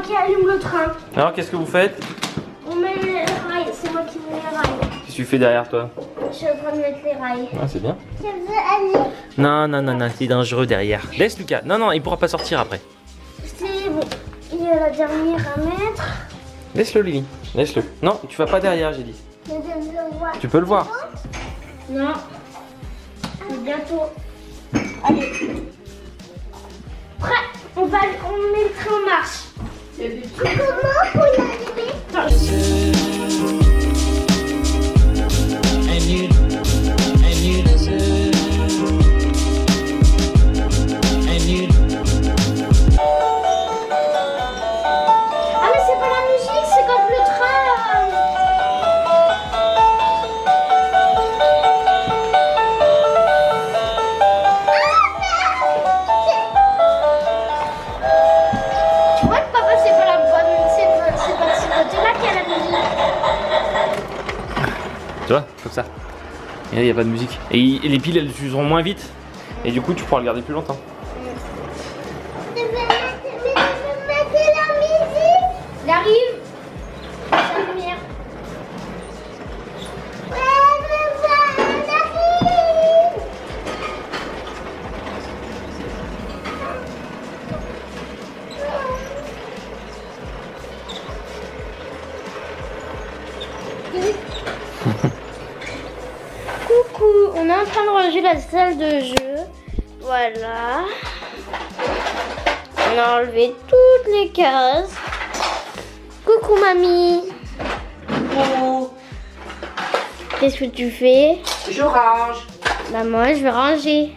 qui allume le train. Alors qu'est-ce que vous faites? On met les rails, c'est moi qui mets les rails. Qu'est-ce que tu fais derrière toi? Je suis en train de mettre les rails. Ah c'est bien. Je veux aller. Non, non, non, non, c'est dangereux derrière. Laisse Lucas. Non, non, il pourra pas sortir après. C'est bon. Il y a la dernière à mettre. Laisse-le Lily, laisse-le. Non, tu vas pas derrière j'ai dit. Je le voir. Tu peux le voir. Non. Bientôt. Allez. Prêt. On met le train en marche. Il y a des trucs. Comment pour l'allumer? Ah mais c'est pas la musique, c'est quand le train... Tu vois que papa c'est pas la bonne, c'est pas de ce côté-là qu'il y a la musique. Tu vois, comme ça. Et là, il n'y a pas de musique. Et les piles, elles s'useront moins vite. Et du coup, tu pourras le garder plus longtemps. Je vais mettre la musique. Il arrive. La lumière. Coucou, on est en train de ranger la salle de jeu. Voilà. On a enlevé toutes les cases. Coucou mamie. Coucou, Qu'est-ce que tu fais? je range. Bah moi je vais ranger.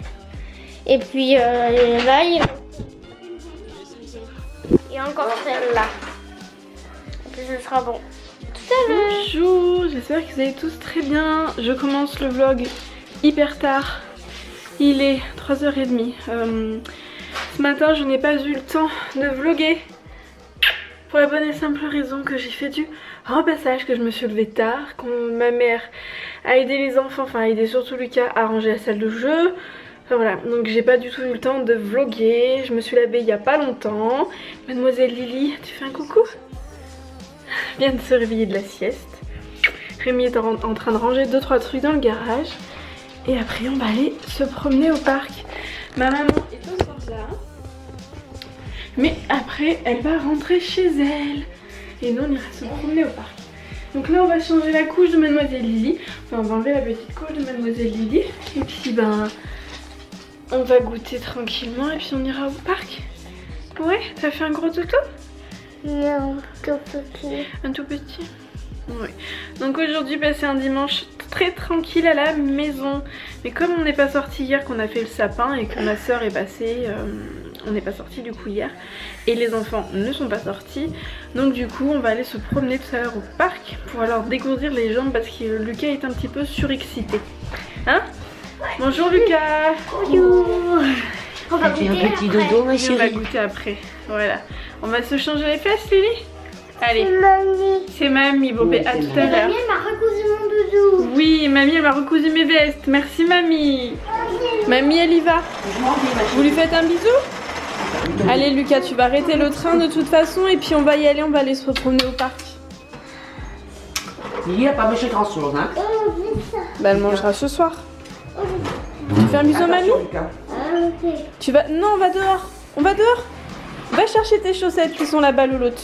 Et puis là il y a encore celle-là. Et puis ce sera bon. Tout à l'heure. Bonjour, j'espère que vous allez tous très bien. Je commence le vlog hyper tard. Il est 3h30. Ce matin, je n'ai pas eu le temps de vlogger. Pour la bonne et simple raison que j'ai fait du repassage, que je me suis levée tard, que ma mère a aidé les enfants, enfin a aidé surtout Lucas à ranger la salle de jeu. Enfin voilà, donc j'ai pas du tout eu le temps de vlogger. Je me suis lavée il y a pas longtemps. Mademoiselle Lily, tu fais un coucou? Vient de se réveiller de la sieste. Rémi est en train de ranger 2-3 trucs dans le garage. Et après on va aller se promener au parc. Ma maman est encore là. Mais après elle va rentrer chez elle. Et nous on ira se promener au parc. Donc là on va changer la couche de Mademoiselle Lily. Enfin, on va enlever la petite couche de Mademoiselle Lily. Et puis ben on va goûter tranquillement et puis on ira au parc. Ouais, t'as fait un gros toto? Non, tout petit. Un tout petit. Oui. Donc aujourd'hui bah, c'est un dimanche très tranquille à la maison. Mais comme on n'est pas sorti hier, qu'on a fait le sapin et que ma soeur est passée, on n'est pas sorti du coup hier. Et les enfants ne sont pas sortis. Donc du coup on va aller se promener tout à l'heure au parc pour alors découvrir les jambes parce que Lucas est un petit peu surexcité. Hein? Bonjour Lucas. Bonjour. On va T'as fait goûter un petit après. dodo, ma On va chérie. goûter après. Voilà. On va se changer les fesses Lily? Allez. Mamie. C'est mamie. Bon ben à tout à l'heure. Mamie elle m'a recousu mon doudou. Oui, mamie elle m'a recousu mes vestes. Merci mamie. Mamie elle y va. Vous lui faites un bisou? Allez Lucas, tu vas arrêter le train de toute façon et puis on va y aller, on va aller se promener au parc. Lily n'a pas mangé grand chose, hein. Oh, vite ça. Bah elle mangera ce soir. Tu fais un bisou mamie? Attention, Lucas. Ah, ok. Tu vas... Non, on va dehors. On va dehors. Va chercher tes chaussettes qui sont là-bas Louloute.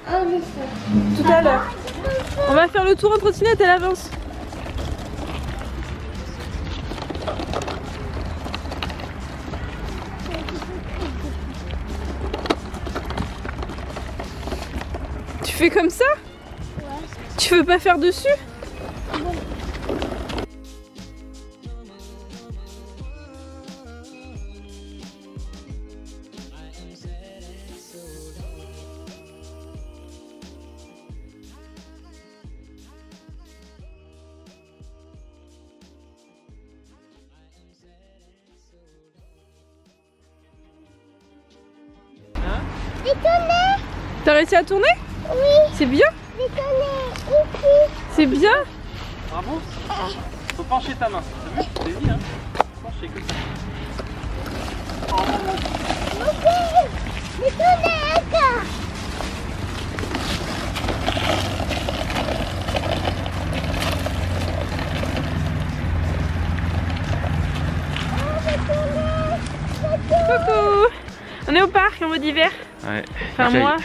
Oh, vite ça. Tout à l'heure. On va faire le tour en trottinette, elle avance. Tu fais comme ça? Ouais. Tu veux pas faire dessus? Détonner. T'as réussi à tourner? Oui. C'est bien? Détonner. Ici. C'est bien? Bravo. Faut pencher ta main. T'as vu? C'est dit, hein. Pencher comme ça. Détonner. d'hiver. Ouais. Enfin moi,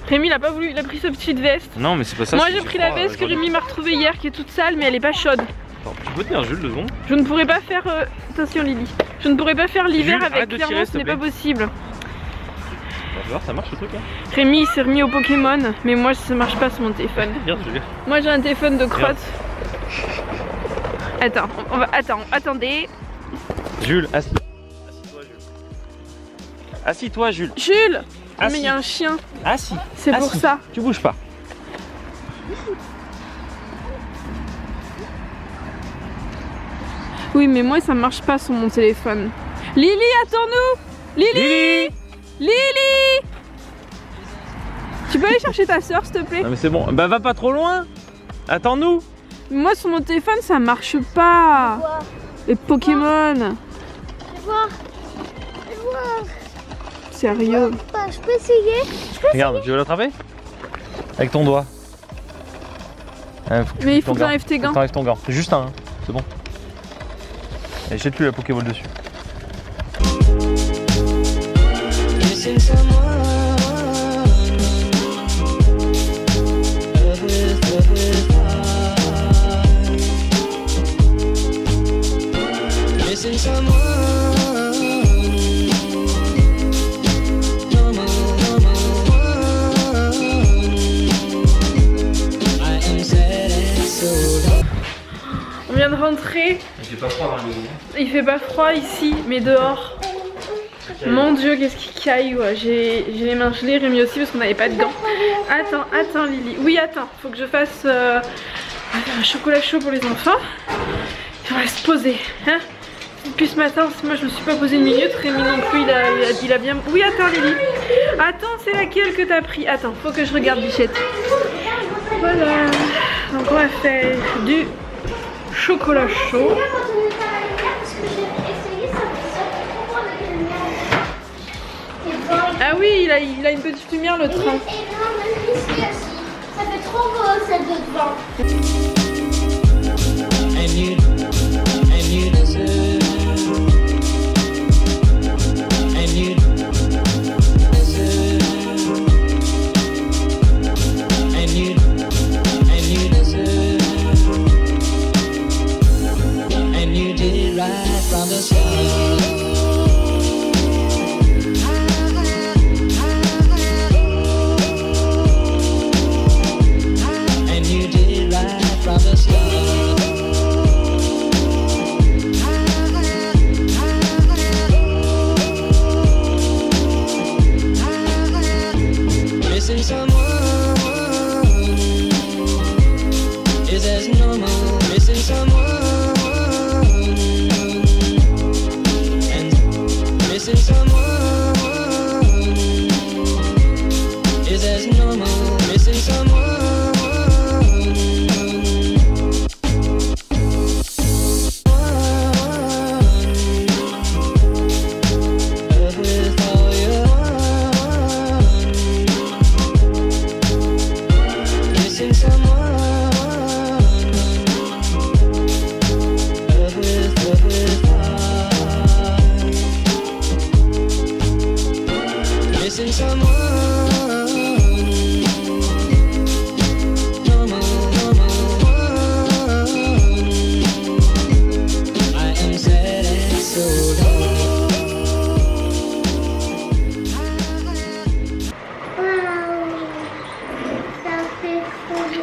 Rémi il a pas voulu, il a pris sa petite veste. Non mais c'est pas ça. Moi j'ai pris la veste que Rémi m'a retrouvée hier qui est toute sale mais elle est pas chaude. Attends, tu peux tenir Jules 2 secondes? Je ne pourrais pas faire... Attention Lily. Je ne pourrais pas faire l'hiver Jules, avec, arrête de clairement tirer, ce s'il n'est te pas plaît. possible. On va voir, ça marche le truc là? Rémi il s'est remis au Pokémon, mais moi ça marche pas sur mon téléphone. Regarde Jules. Moi j'ai un téléphone de crotte. Attends, on va... attendez. Jules, assis-toi Jules. Assis-toi Jules. Jules Assis. Mais il y a un chien, Assis. c'est pour Assis. ça. Tu bouges pas. Oui mais moi ça marche pas sur mon téléphone. Lily, attends-nous! Lily! Lily! Tu peux aller chercher ta soeur s'il te plaît? Non mais c'est bon. Bah va pas trop loin. Attends-nous. Moi sur mon téléphone ça marche pas. Voir. Les Pokémon. Je vais voir. Je vais voir. Sérieux. Bah, je peux essayer. Regarde, tu veux l'attraper? Avec ton doigt. Mais il faut que t'enlèves tes gants. T'enlèves ton gant. C'est juste un, hein. C'est bon. Et jette-lui la Pokéball dessus. On vient de rentrer. Il fait pas froid dans la maison. Il fait pas froid ici, mais dehors. Mon dieu, qu'est-ce qui caille, ouais. J'ai les mains gelées, Rémi aussi parce qu'on n'avait pas de gants. Attends Lily. Oui, attends, faut que je fasse un chocolat chaud pour les enfants. Puis on va se poser, hein. Depuis ce matin, moi je me suis pas posé une minute, Rémi non plus, il a bien... Oui, attends Lily. Attends, c'est laquelle que t'as pris? Attends, faut que je regarde Bichette. Voilà. Donc on va faire du chocolat chaud. Ah oui, il a une petite lumière le train. Ça fait trop beau celle de devant.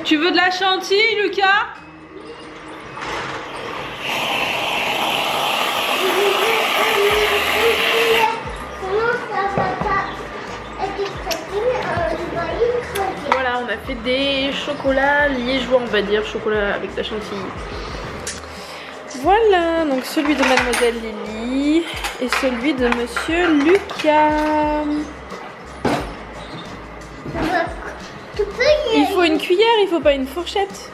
Tu veux de la chantilly, Lucas? Voilà, on a fait des chocolats liégeois, on va dire, chocolat avec de la chantilly. Voilà, donc celui de Mademoiselle Lily et celui de Monsieur Lucas. Il faut une cuillère, il faut pas une fourchette.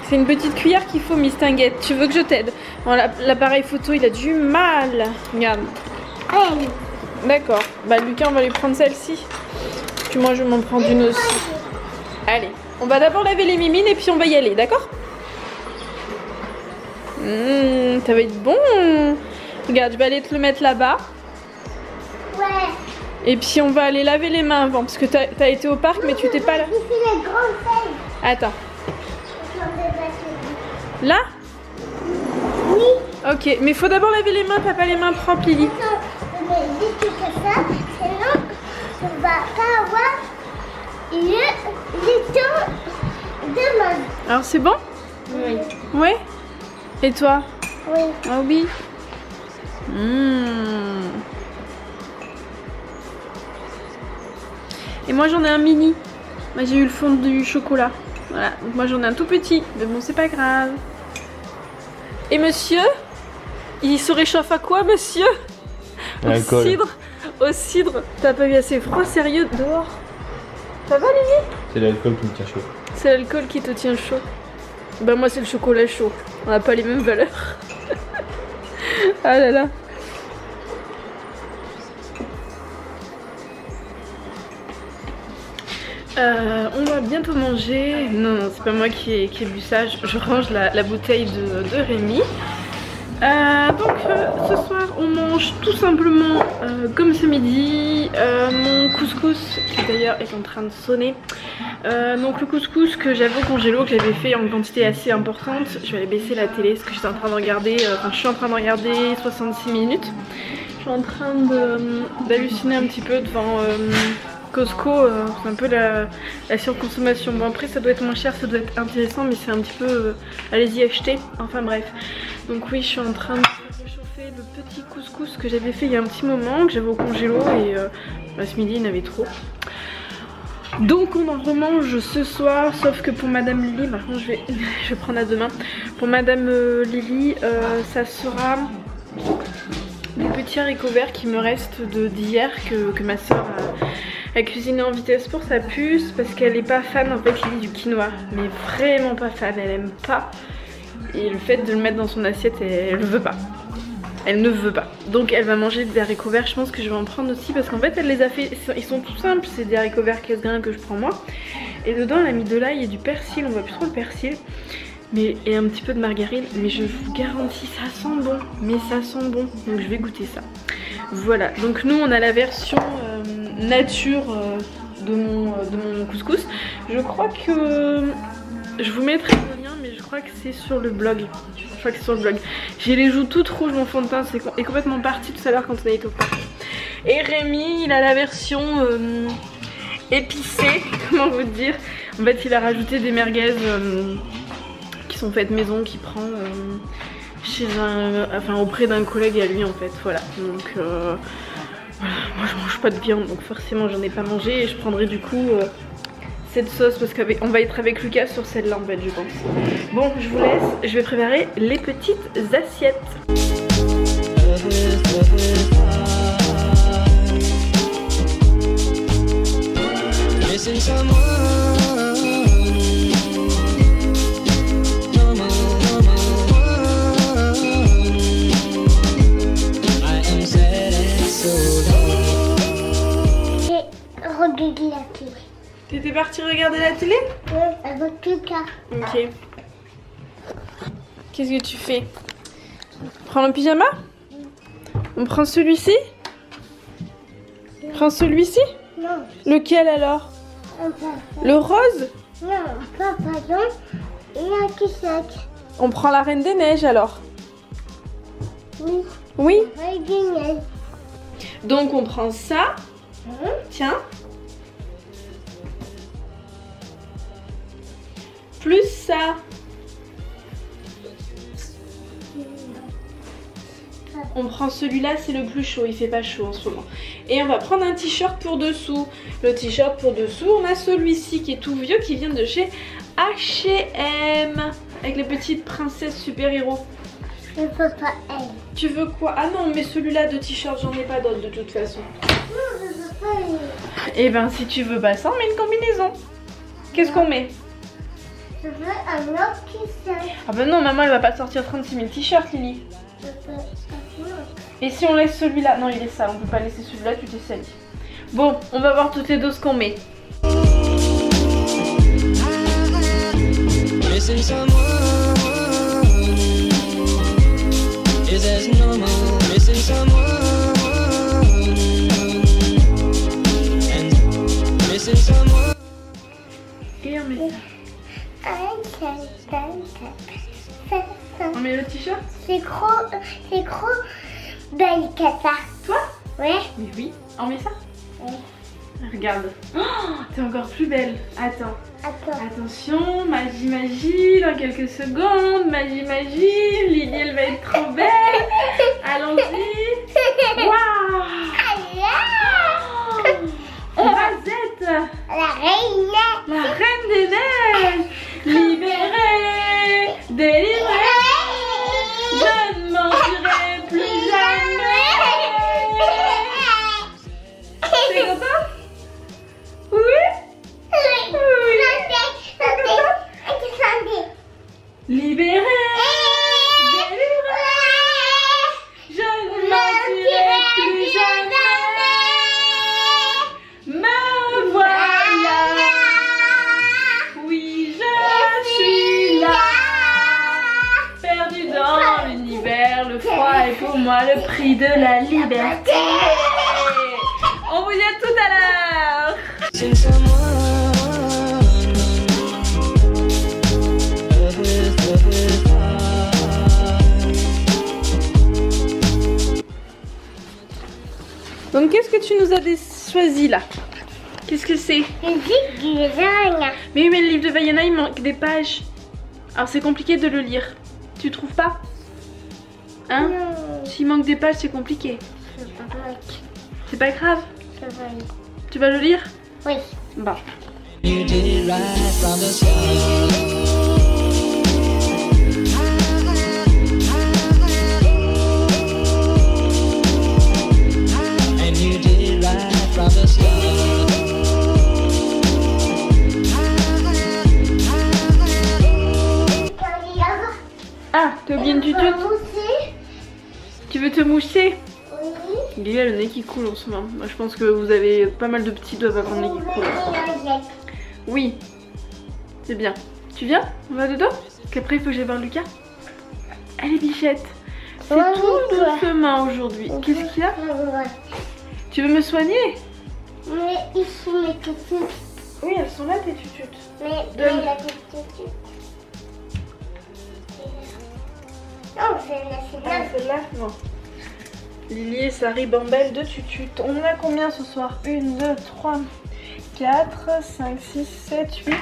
C'est une petite cuillère qu'il faut, Miss Tinguette. Tu veux que je t'aide? Bon, l'appareil photo, il a du mal. Regarde. D'accord. Bah Lucas, on va lui prendre celle-ci. Puis moi, je vais m'en prendre une aussi. Allez, on va d'abord laver les mimines et puis on va y aller, d'accord? Ça va être bon. Regarde, je vais aller te le mettre là-bas. Ouais. Et puis on va aller laver les mains avant parce que t'as été au parc mais tu t'es pas là. J'ai fait les grandes feuilles. Attends. Sur les batteries. Là? Oui. Ok, mais faut d'abord laver les mains, t'as pas les mains propres Lily. Mais dis que ça, sinon on va pas avoir le temps de main. Alors c'est bon? Oui. Ouais? Et toi? Oui. Ah oui. Et moi j'en ai un mini. Moi j'ai eu le fond du chocolat. Voilà, donc moi j'en ai un tout petit. Mais bon c'est pas grave. Et monsieur? Il se réchauffe à quoi monsieur? Au cidre. Au cidre. T'as pas eu assez froid sérieux dehors? Ça va Lily? C'est l'alcool qui me tient chaud. C'est l'alcool qui te tient chaud. Bah moi c'est le chocolat chaud. On n'a pas les mêmes valeurs. Ah là là. On va bientôt manger. Non, non, c'est pas moi qui ai bu ça. Je range la bouteille de Rémi. Donc ce soir on mange tout simplement comme ce midi mon couscous qui d'ailleurs est en train de sonner. Donc le couscous que j'avais au congélo, que j'avais fait en quantité assez importante. Je vais aller baisser la télé parce que j'étais en train de regarder, je suis en train de regarder 66 minutes. Je suis en train d'halluciner un petit peu devant Costco, c'est un peu la surconsommation. Bon après ça doit être moins cher, ça doit être intéressant mais c'est un petit peu allez-y acheter, enfin bref. Donc oui je suis en train de réchauffer le petit couscous que j'avais fait il y a un petit moment, que j'avais au congélo et ce midi il y en avait trop. Donc on en remange ce soir, sauf que pour Madame Lily, par contre je vais prendre à demain. Pour Madame Lily, ça sera des petits haricots verts qui me restent d'hier que ma soeur a cuisiné en vitesse pour sa puce parce qu'elle est pas fan en fait Lily du quinoa, mais vraiment pas fan, elle aime pas. Et le fait de le mettre dans son assiette, elle ne veut pas. Elle ne veut pas. Donc elle va manger des haricots verts. Je pense que je vais en prendre aussi parce qu'en fait elle les a fait. Ils sont tout simples. C'est des haricots verts casse-grains que je prends moi. Et dedans elle a mis de l'ail et du persil. On voit plus trop le persil. Mais, et un petit peu de margarine. Mais je vous garantis, ça sent bon. Mais ça sent bon. Donc je vais goûter ça. Voilà. Donc nous on a la version nature de mon couscous. Je crois que je vous mettrai le lien, mais je crois que c'est sur le blog. Je crois que c'est sur le blog. J'ai les joues toutes rouges, mon fond de teint est complètement parti tout à l'heure quand on a été au parc. Et Rémi, il a la version épicée, comment vous dire. En fait, il a rajouté des merguez qui sont faites maison, qu'il prend chez auprès d'un collègue à lui en fait. Voilà. Donc voilà. Moi je mange pas de viande, donc forcément j'en ai pas mangé et je prendrai du coup cette sauce parce qu'on va être avec Lucas sur celle-là en fait je pense. Bon je vous laisse, je vais préparer les petites assiettes. Regarder la télé. T'étais partie regarder la télé? Oui, avec Lucas. Ok. Qu'est-ce que tu fais? Prends le pyjama? On prend celui-ci? Prends celui-ci? Non. Lequel alors? Le rose? Non, pas pardon. Il y a qui sac. On prend la Reine des Neiges alors? Oui. Oui? Regarde. Donc on prend ça. Tiens. Plus ça. On prend celui-là, c'est le plus chaud, il fait pas chaud en ce moment. Et on va prendre un t-shirt pour dessous. Le t-shirt pour dessous, on a celui-ci qui est tout vieux, qui vient de chez H&M. Avec les petites princesses super-héros. Je veux pas elle. Tu veux quoi? Ah non, mais celui-là de t-shirt, j'en ai pas d'autre de toute façon. Non, je veux pas elle. Et ben si tu veux pas ça, on met une combinaison. Qu'est-ce qu'on met? Je veux un autre t-shirt. Ah ben non, maman elle va pas sortir 36 000 t-shirts Lily. Je veux un autre. Et si on laisse celui-là? Non il est sale, on peut pas laisser celui-là, tu t'es sali. Bon, on va voir toutes les deux ce qu'on met. Et on met ça. On met le t-shirt. C'est trop belle que ça. Toi? Ouais. Mais oui. On met ça? Ouais. Regarde. Oh, t'es encore plus belle. Attends. Attends. Attention, magie, magie, dans quelques secondes. Magie, magie. Lily, elle va être trop belle. Allons-y. Waouh! Razette, La reine. la reine des neiges. Libérée, délivrée. Je ne mentirai plus jamais. T'es content? Oui? Libérée, délivrée. Je ne mentirai plus jamais. Me voilà. Oui, je suis là. Perdu dans l'univers, le froid est pour moi le prix de la liberté. On vous dit à tout à l'heure. Donc qu'est-ce que tu nous as choisi là? Qu'est-ce que c'est? Le livre du Vaiana. Mais oui, mais le livre de Vaiana, il manque des pages. Alors c'est compliqué de le lire. Tu trouves pas? Hein? Non, S'il manque des pages, c'est compliqué. c'est pas vrai. C'est pas grave. C'est vrai. Tu vas le lire? Oui. Bon. You did it right from the start. And you did it right from the start. Ah, t'as oublié une tutute? Tu veux te moucher? Oui. Lily a le nez qui coule en ce moment. Moi je pense que vous avez pas mal de petits doivent avoir le nez qui coule. Oui, c'est bien. Tu viens? On va dedans? Parce qu'après il faut que j'aille voir Lucas. Allez bichette. C'est Ouais, tout oui, toi. doucement aujourd'hui. Qu'est-ce qu'il y a? Tu veux me soigner? Mais ici mes tututes. Oui, elles sont là tes tututes. Mais Donne. la tutute. Non, c'est Ah, celle-là? Non. Lily et sa ribambelle de tututes. On en a combien ce soir? 1, 2, 3, 4, 5, 6, 7, 8.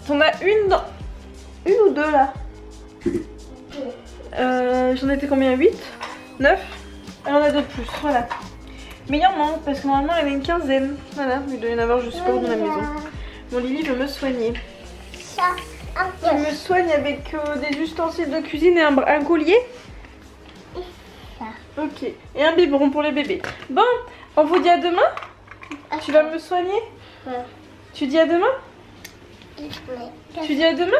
T'en as une dans... Une ou deux là? J'en étais combien? 8? 9? Elle en a deux de plus, voilà. Mais il en manque parce que normalement elle avait une quinzaine. Voilà, il doit y en avoir je sais pas où dans la maison. Mon Lily veut me soigner. Ça. Tu me soignes avec des ustensiles de cuisine et un collier? Ça. Ok. Et un biberon pour les bébés. Bon, on vous dit à demain? Tu vas me soigner? Ouais. Tu dis à demain? Tu dis à demain?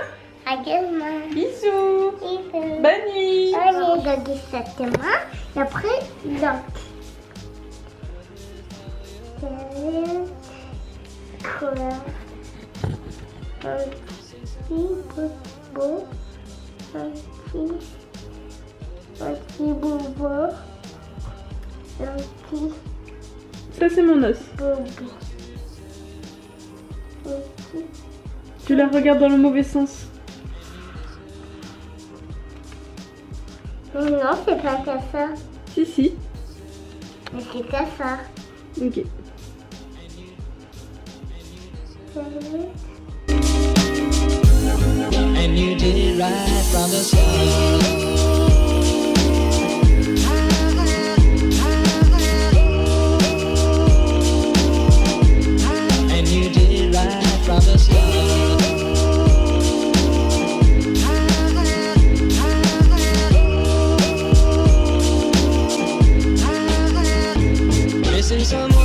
À demain. Bisous. Bisous. Bonne nuit. Allez, je dis ça demain. Et après, l'autre. Quoi? Un petit bobo. Un petit bobo. Un petit Ça c'est mon os. bobo. Un petit. Tu la regardes dans le mauvais sens. Non, c'est pas que ça. Si, si. Mais c'est que ça. Ok. And you did it right from the start. And you did it right from the start. Missing someone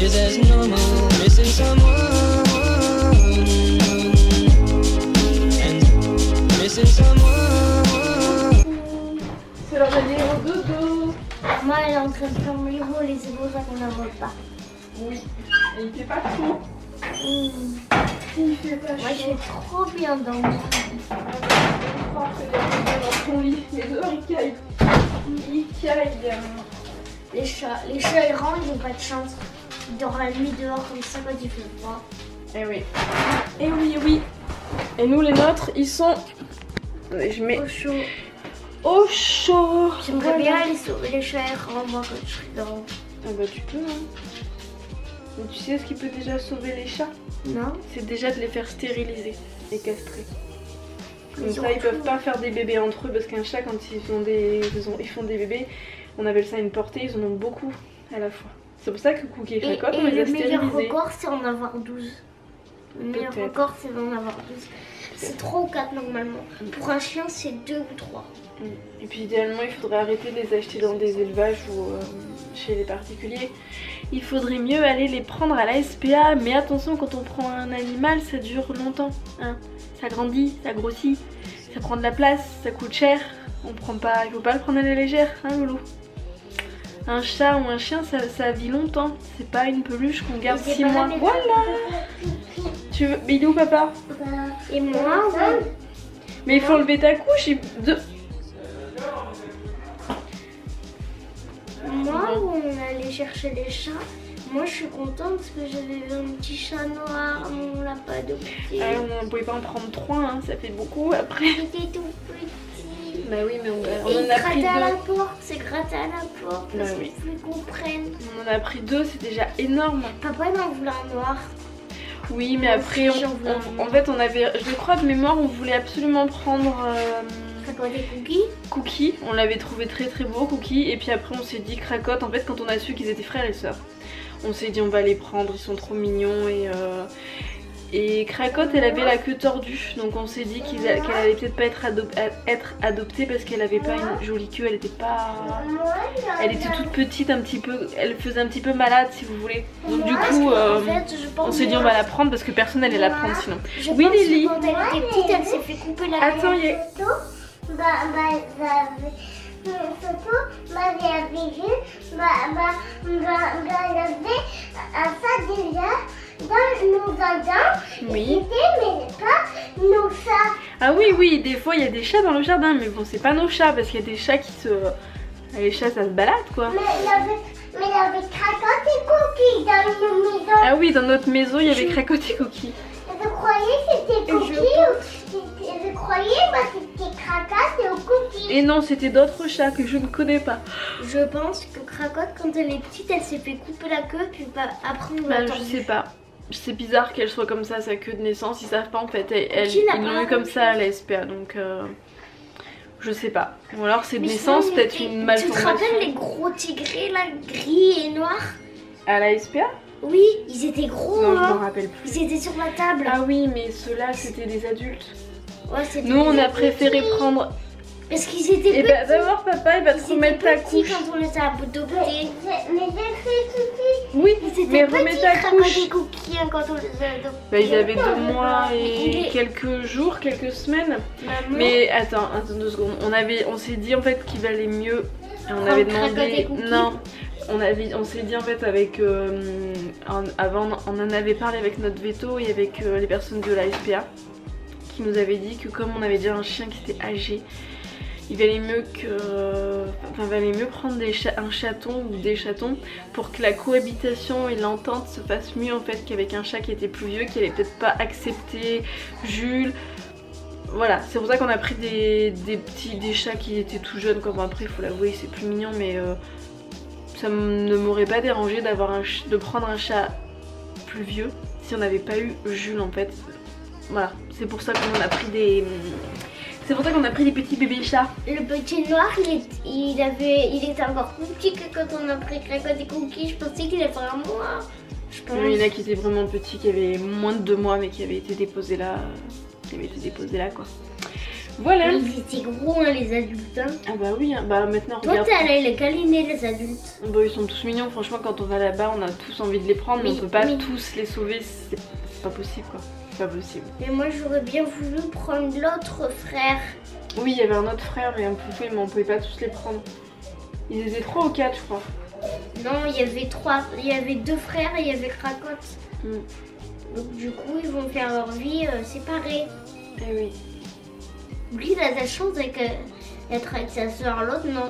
is as normal. Missing someone and missing someone. C'est l'heure d'aller au dodo. Moi, elle est en train de faire mes rôles et c'est pour ça qu'on n'en voit pas. Oui. Et il fait pas chaud. Il fait pas chaud. Moi, je suis trop bien dans mon lit. Dans ton lit. Mais dehors il caille. Il caille. Les chats errants, ils ont pas de chance. Ils dorment la nuit dehors comme ça quand il fait froid. Eh oui. Eh oui, oui. Et nous, les nôtres, ils sont... Je mets Au chaud. au chaud. J'aimerais bien aller sauver les chats errants, moi, quand je serai dedans. Ah bah tu peux, hein. Mais tu sais ce qui peut déjà sauver les chats? Non? C'est déjà de les faire stériliser et castrer. Comme Ils ça, ont ils peuvent tout. pas faire des bébés entre eux parce qu'un chat, quand ils font des bébés, on appelle ça une portée, ils en ont beaucoup à la fois. C'est pour ça que Cookie et Cracotte, on les a le meilleur stérilisés. record, c'est en avoir 12. Le meilleur Peut-être. record, c'est d'en avoir 12. C'est 3 ou 4 normalement. Pour un chien, c'est 2 ou 3. Et puis idéalement, il faudrait arrêter de les acheter dans des élevages ou chez les particuliers. Il faudrait mieux aller les prendre à la SPA, mais attention, quand on prend un animal, ça dure longtemps. Hein. Ça grandit, ça grossit, ça prend de la place, ça coûte cher. On prend pas, il faut pas le prendre à la légère, hein, Loulou. Un chat ou un chien, ça vit longtemps. C'est pas une peluche qu'on garde 6 mois. Voilà. Tu veux... Mais il est où, papa? Et moi, oui. Mais il faut lever ta couche. Moi, où on allait chercher les chats, moi je suis contente parce que j'avais vu un petit chat noir, mais on l'a pas adopté. On pouvait pas en prendre 3, hein, ça fait beaucoup après. Il était tout petit. Bah oui, mais on Et en il a pris grattait à la 2. porte, c'est gratté à la porte parce Bah oui. qu'il voulait qu'on prenne. On en a pris 2, c'est déjà énorme. Papa il en voulait un noir. Oui, mais Moi après, aussi, j'en voulais un. en fait, on avait, je crois de mémoire, on voulait absolument prendre Cracotte et Cookie. Cookie. On l'avait trouvé très très beau, Cookie. Et puis après, on s'est dit Cracotte. En fait, quand on a su qu'ils étaient frères et sœurs, on s'est dit on va les prendre, ils sont trop mignons. Et Cracotte, elle avait la queue tordue. Donc on s'est dit qu'elle allait peut-être pas être adoptée parce qu'elle avait pas une jolie queue. Elle était pas... Elle était toute petite, un petit peu... Elle faisait un petit peu malade, si vous voulez. Donc du coup, En fait, je pense on s'est dit on va la prendre parce que personne n'allait la prendre sinon. Je Oui, pense que Lily. quand elle était petite, elle s'est fait couper la Attends, il y a... j'avais vu, j'avais un ça déjà dans nos jardins. Oui. Mais pas nos chats. Ah oui, oui, des fois il y a des chats dans le jardin, mais bon, c'est pas nos chats parce qu'il y a des chats qui se... Les chats, ça se balade quoi. Mais il y avait Cracotte et Cookie dans nos maisons. Ah oui, dans notre maison, il y avait Cracotte et Cookie. Je croyais que c'était Cookie. Je croyais que c'était Cracotte et Cookie. Et non, c'était d'autres chats que je ne connais pas. Je pense que Cracotte, quand elle est petite, elle s'est fait couper la queue, puis après on Bah, l'a je tordue. sais pas. C'est bizarre qu'elle soit comme ça, sa queue de naissance. Ils savent pas en fait. Qui n'a Ils pas l'ont la eu comme même ça à la SPA, donc je sais pas. Ou alors c'est de Mais naissance, sinon, peut-être et- une Tu te malformation. rappelles les gros tigrés là, gris et noirs? À la SPA? Oui, ils étaient gros, Non, je m'en hein. rappelle plus. Ils étaient sur la table. Ah oui, mais ceux-là c'était des adultes. Ouais, c'était Nous on a des préféré petits. prendre. Parce qu'ils étaient Et petits. bah d'abord papa il va te Ils étaient remettre ta petits couche. quand on les a adoptés. Mais Oui, ils étaient mais petits, remets ta Cracotte couche. et Cookie, hein, quand on les a adoptés. Bah ils avaient 2 mois Il et est- quelques jours, quelques semaines. Maman, Mais attends 2 secondes. On s'est dit en fait qu'il valait mieux. Et on avait Cracotte demandé. et Cookie. Non. On s'est dit en fait avec. Avant on en avait parlé avec notre veto et avec les personnes de la SPA qui nous avaient dit que comme on avait déjà un chien qui était âgé, il valait mieux prendre un chaton ou des chatons pour que la cohabitation et l'entente se fasse mieux en fait qu'avec un chat qui était plus vieux, qui allait peut-être pas accepter Jules. Voilà, c'est pour ça qu'on a pris des chats qui étaient tout jeunes, comme après il faut l'avouer c'est plus mignon, mais ça ne m'aurait pas dérangé de prendre un chat plus vieux si on n'avait pas eu Jules en fait. Voilà, c'est pour ça qu'on a pris des... C'est pour ça qu'on a pris des petits bébés chats. le petit noir, il était encore plus petit que quand on a pris Cracotte et Cookie. Je pensais qu'il avait un mois. Je pense. Il y en a qui étaient vraiment petits, qui avaient moins de 2 mois mais qui avaient été déposés là. Quoi. Voilà. Mais ils étaient gros, hein, les adultes. Hein. Ah bah oui, hein. Bah maintenant Toi, regarde. t'es allé les câliner, les adultes. Bah, ils sont tous mignons, franchement quand on va là-bas on a tous envie de les prendre mais Oui, on peut pas oui. tous les sauver, c'est pas possible quoi. C'est pas possible. Mais moi, j'aurais bien voulu prendre l'autre frère. Oui, il y avait un autre frère mais on pouvait pas tous les prendre. Ils étaient 3 ou 4 je crois. Non, il y avait 2 frères et il y avait Cracotte. Mm. Donc du coup, ils vont faire leur vie séparée. Eh oui. Lui, il a de la chance d'être avec sa soeur, l'autre non.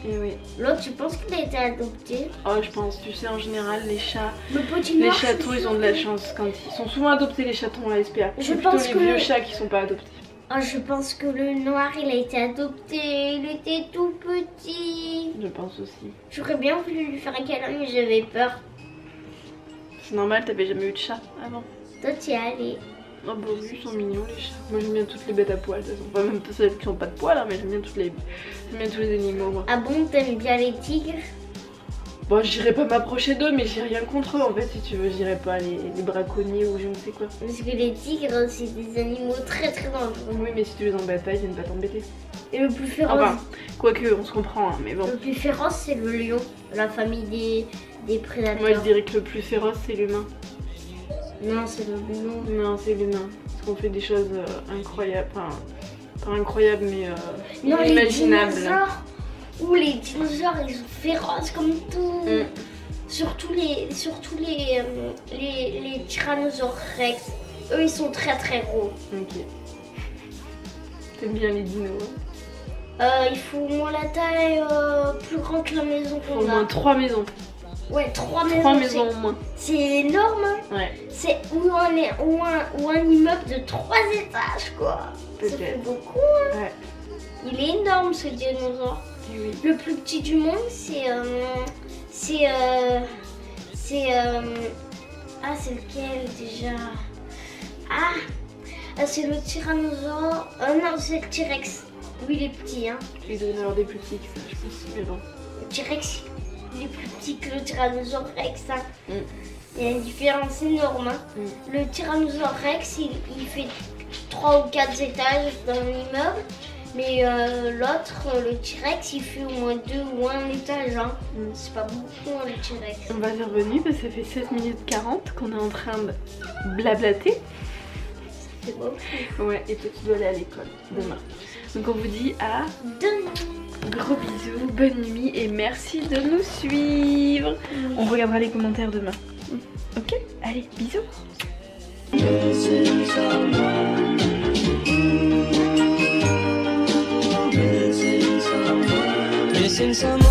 Et oui. L'autre, tu penses qu'il a été adopté? Oh, je pense, tu sais, en général, les chats, Le petit les noir, chatons, c'est ils sûr ont de la que- chance quand ils sont souvent adoptés, les chatons à la SPA. Je C'est plutôt pense les que vieux le- chats qui sont pas adoptés. Oh, je pense que le noir, il a été adopté. Il était tout petit. Je pense aussi. J'aurais bien voulu lui faire un câlin, mais j'avais peur. C'est normal, t'avais jamais eu de chat avant. Toi, tu y es allé. Oh bah oui, ils sont mignons les chats. Moi j'aime bien toutes les bêtes à poils, de toute façon. Enfin, même celles qui ont pas de poils, hein, mais j'aime bien j'aime bien tous les animaux, moi. Ah bon, t'aimes bien les tigres? Bon, j'irai pas m'approcher d'eux, mais j'ai rien contre eux en fait, si tu veux. J'irai pas les braconniers ou je ne sais quoi. Parce que les tigres, c'est des animaux très très dangereux. Oui, mais si tu les embêtes pas, ils viennent pas t'embêter. Et le plus féroce, Enfin, quoique, on se comprend, hein, mais bon. le plus féroce, c'est le lion. La famille des prédateurs. Moi je dirais que le plus féroce c'est l'humain. Non, c'est le lion. Non, c'est l'humain. Parce qu'on fait des choses incroyables. Enfin, pas incroyables, mais Non, les inimaginables. dinosaures. Ou les dinosaures, ils sont féroces comme tout. Mm. Surtout les tyrannosaures rex. Eux, ils sont très très gros. Ok. T'aimes bien les dinos, hein. Il faut au moins la taille plus grande que la maison Au qu'on moins a. 3 maisons. Ouais, 3 maisons. 3 maisons au moins. C'est énorme. Hein. Ouais, C'est ou un immeuble de 3 étages, quoi. Ça fait peut-être. beaucoup. Ouais. Il est énorme ce dinosaure. Et oui. Le plus petit du monde, c'est c'est lequel déjà? C'est le tyrannosaure. Non, c'est le T-Rex. Lui, il est petit, hein. Il doit y en avoir des plus petits que ça, je pense. Mais bon. Le T-Rex, il est plus petit que le tyrannosaure Rex, hein. Mm. Il y a une différence énorme, hein. Mm. Le tyrannosaure Rex, il fait 3 ou 4 étages dans l'immeuble. Mais l'autre, le T-Rex, il fait au moins 2 ou 1 étage. Hein. Mm. C'est pas beaucoup, hein, le T-Rex. On va y revenir parce que ça fait 7 minutes 40 qu'on est en train de blablater. C'est beau. Ouais, et toi tu dois aller à l'école demain. Donc on vous dit à Demain. gros bisous, bonne nuit et merci de nous suivre. On regardera les commentaires demain. Ok, allez, bisous. Missing someone.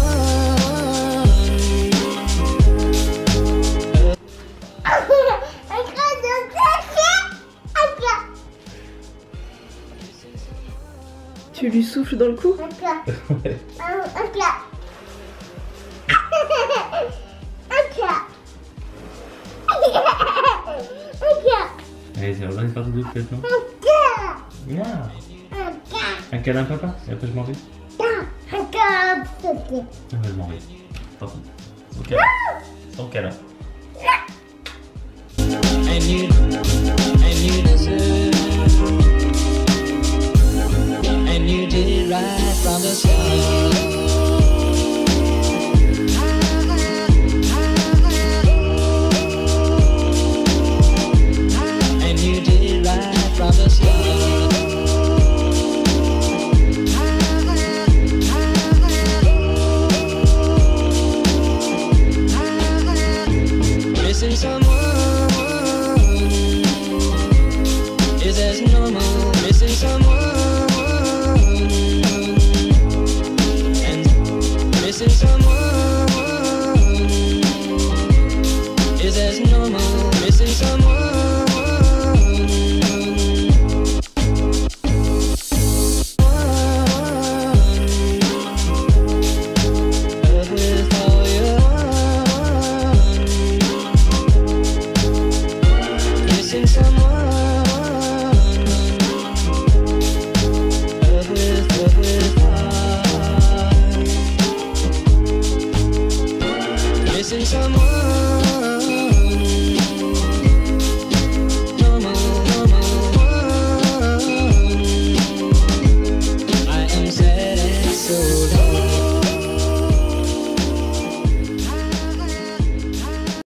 Tu lui souffles dans le cou? Allez, c'est vrai de faire des fêtes, non? Yeah. Un câlin, papa? Et après, je m'en vais? Ah, je m'en vais. Par contre, sans câlin. Sans câlin. And you deserve. And you did it right from the start. And you did it right from the start. Missing someone.